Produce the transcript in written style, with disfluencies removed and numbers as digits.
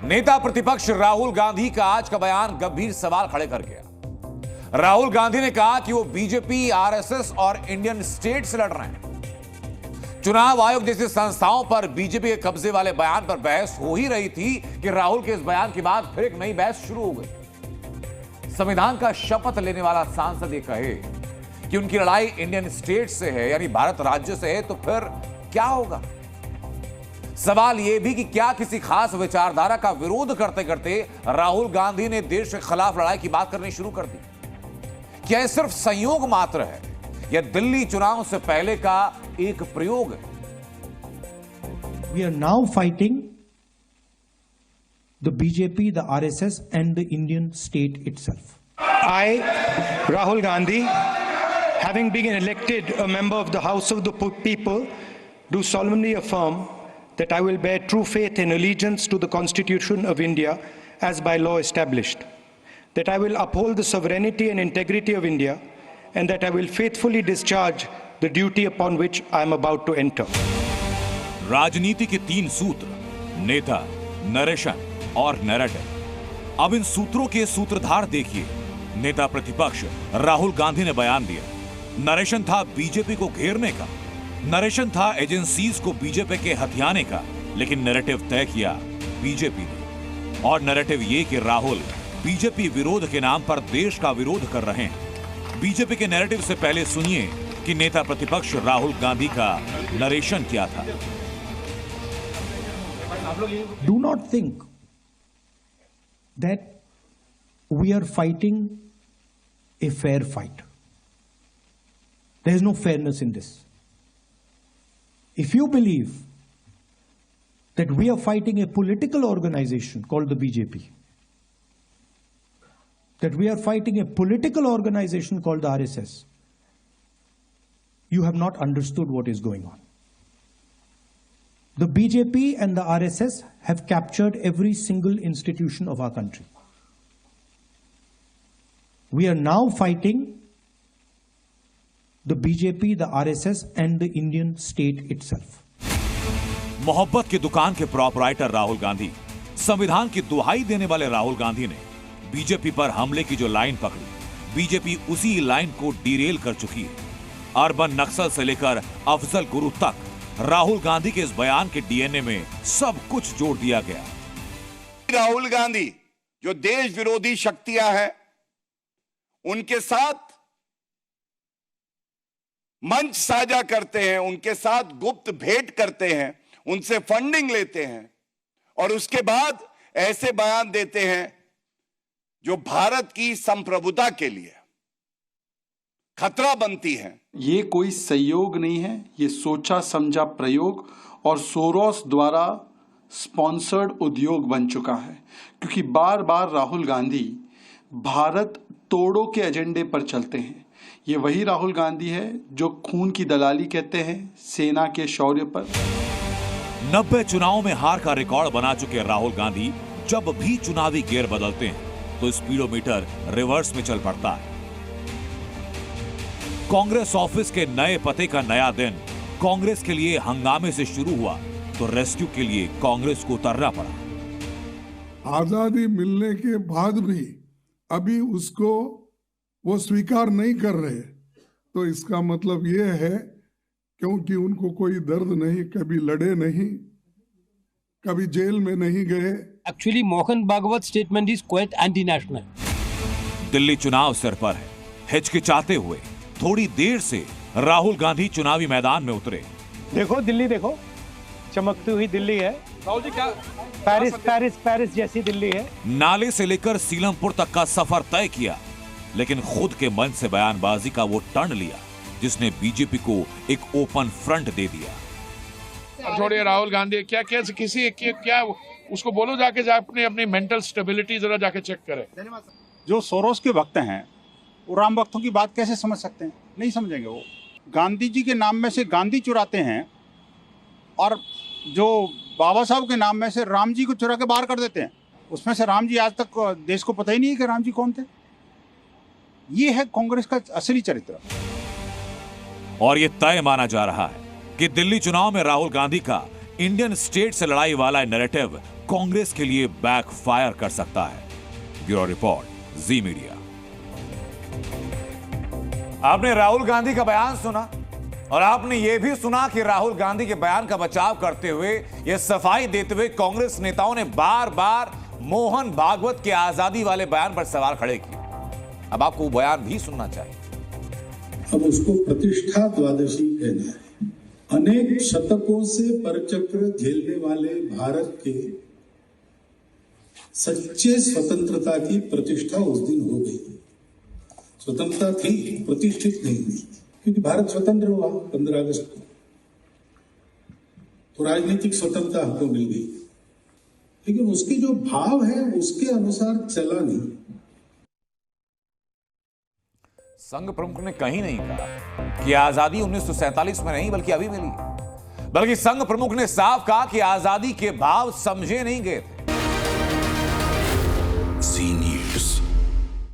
नेता प्रतिपक्ष राहुल गांधी का आज का बयान गंभीर सवाल खड़े कर गया। राहुल गांधी ने कहा कि वो बीजेपी, आरएसएस और इंडियन स्टेट से लड़ रहे हैं। चुनाव आयोग जैसी संस्थाओं पर बीजेपी के कब्जे वाले बयान पर बहस हो ही रही थी कि राहुल के इस बयान के बाद फिर एक नई बहस शुरू हो गई। संविधान का शपथ लेने वाला सांसद ये कहे कि उनकी लड़ाई इंडियन स्टेट से है, यानी भारत राज्य से है, तो फिर क्या होगा? सवाल यह भी कि क्या किसी खास विचारधारा का विरोध करते करते राहुल गांधी ने देश के खिलाफ लड़ाई की बात करनी शुरू कर दी? क्या यह सिर्फ संयोग मात्र है या दिल्ली चुनाव से पहले का एक प्रयोग है? We are now fighting the BJP, the RSS and the Indian state itself. I, Rahul Gandhi, having been elected a member of the House of the People, do solemnly affirm that I will bear true faith and allegiance to the Constitution of India as by law established, that I will uphold the sovereignty and integrity of India, and that I will faithfully discharge the duty upon which I am about to enter. राजनीति के तीन सूत्र, नेता, narration और narrative. अब इन सूत्रों के सूत्रधार देखिए। नेता प्रतिपक्ष राहुल गांधी ने बयान दिया, नरेशन था बीजेपी को घेरने का, नरेशन था एजेंसीज को बीजेपी के हथियाने का, लेकिन नैरेटिव तय किया बीजेपी ने। और नैरेटिव ये कि राहुल बीजेपी विरोध के नाम पर देश का विरोध कर रहे हैं। बीजेपी के नैरेटिव से पहले सुनिए कि नेता प्रतिपक्ष राहुल गांधी का नरेशन क्या था। Do not think that we are fighting a fair fight. There is no fairness in this. If you believe that we are fighting a political organization called the BJP, that we are fighting a political organization called the RSS, you have not understood what is going on. The BJP and the RSS have captured every single institution of our country. We are now fighting the BJP, the RSS and the Indian state itself. मोहब्बत की दुकान के proprietor Rahul Gandhi, संविधान की दुहाई देने वाले राहुल गांधी ने बीजेपी पर हमले की जो लाइन पकड़ी, बीजेपी उसी लाइन को डिरेल कर चुकी है। अर्बन नक्सल से लेकर अफजल गुरु तक राहुल गांधी के इस बयान के डीएनए में सब कुछ जोड़ दिया गया। राहुल गांधी जो देश विरोधी शक्तियां हैं, उनके साथ मंच साझा करते हैं, उनके साथ गुप्त भेंट करते हैं, उनसे फंडिंग लेते हैं और उसके बाद ऐसे बयान देते हैं जो भारत की संप्रभुता के लिए खतरा बनती है। ये कोई संयोग नहीं है, ये सोचा समझा प्रयोग और सोरोस द्वारा स्पॉन्सर्ड उद्योग बन चुका है, क्योंकि बार बार राहुल गांधी भारत तोड़ो के एजेंडे पर चलते हैं। ये वही राहुल गांधी है जो खून की दलाली कहते हैं सेना के शौर्य पर। 90 चुनावों में हार का रिकॉर्ड बना चुके राहुल गांधी जब भी चुनावी गियर बदलते हैं तो स्पीडोमीटर रिवर्स में चल पड़ता है। कांग्रेस ऑफिस के नए पते का नया दिन कांग्रेस के लिए हंगामे से शुरू हुआ तो रेस्क्यू के लिए कांग्रेस को उतरना पड़ा। आजादी मिलने के बाद भी अभी उसको वो स्वीकार नहीं कर रहे, तो इसका मतलब ये है क्योंकि उनको कोई दर्द नहीं, कभी लड़े नहीं, कभी जेल में नहीं गए। Actually, Mohan Bhagwat's statement is quite anti-national. Delhi चुनाव सिर पर है, हिचकिचाते हुए थोड़ी देर से राहुल गांधी चुनावी मैदान में उतरे। देखो दिल्ली, देखो चमकती हुई दिल्ली है। राहुल जी क्या पेरिस जैसी दिल्ली है। नाले से लेकर सीलमपुर तक का सफर तय किया, लेकिन खुद के मन से बयानबाजी का वो टर्न लिया जिसने बीजेपी को एक ओपन फ्रंट दे दिया। छोड़िए राहुल गांधी, क्या क्या उसको बोलो जाके अपनी मेंटल स्टेबिलिटी जरा जाके चेक करे। जो सोरोस के भक्त हैं वो राम भक्तों की बात कैसे समझ सकते हैं? नहीं समझेंगे। वो गांधी जी के नाम में से गांधी चुराते हैं और जो बाबा साहब के नाम में से राम जी को चुरा के बाहर कर देते हैं। उसमें से राम जी आज तक देश को पता ही नहीं है कि राम जी कौन थे। ये है कांग्रेस का असली चरित्र। और ये तय माना जा रहा है कि दिल्ली चुनाव में राहुल गांधी का इंडियन स्टेट से लड़ाई वाला नैरेटिव कांग्रेस के लिए बैकफायर कर सकता है। ब्यूरो रिपोर्ट, जी मीडिया। आपने राहुल गांधी का बयान सुना और आपने यह भी सुना कि राहुल गांधी के बयान का बचाव करते हुए, यह सफाई देते हुए कांग्रेस नेताओं ने बार बार मोहन भागवत के आजादी वाले बयान पर सवाल खड़े किए। अब आपको वो बयान भी सुनना चाहिए। अब उसको प्रतिष्ठा द्वादशी कहना है। अनेक शतकों से परचक्र झेलने वाले भारत के सच्चे स्वतंत्रता की प्रतिष्ठा उस दिन हो गई। स्वतंत्रता थी, प्रतिष्ठित नहीं हुई, क्योंकि भारत स्वतंत्र हुआ 15 अगस्त को, तो राजनीतिक स्वतंत्रता हमको मिल गई, लेकिन उसके जो भाव है उसके अनुसार चला नहीं। संघ प्रमुख ने कहीं नहीं कहा कि आजादी 1947 में नहीं बल्कि अभी मिली, बल्कि संघ प्रमुख ने साफ कहा कि आजादी के भाव समझे नहीं गए थे।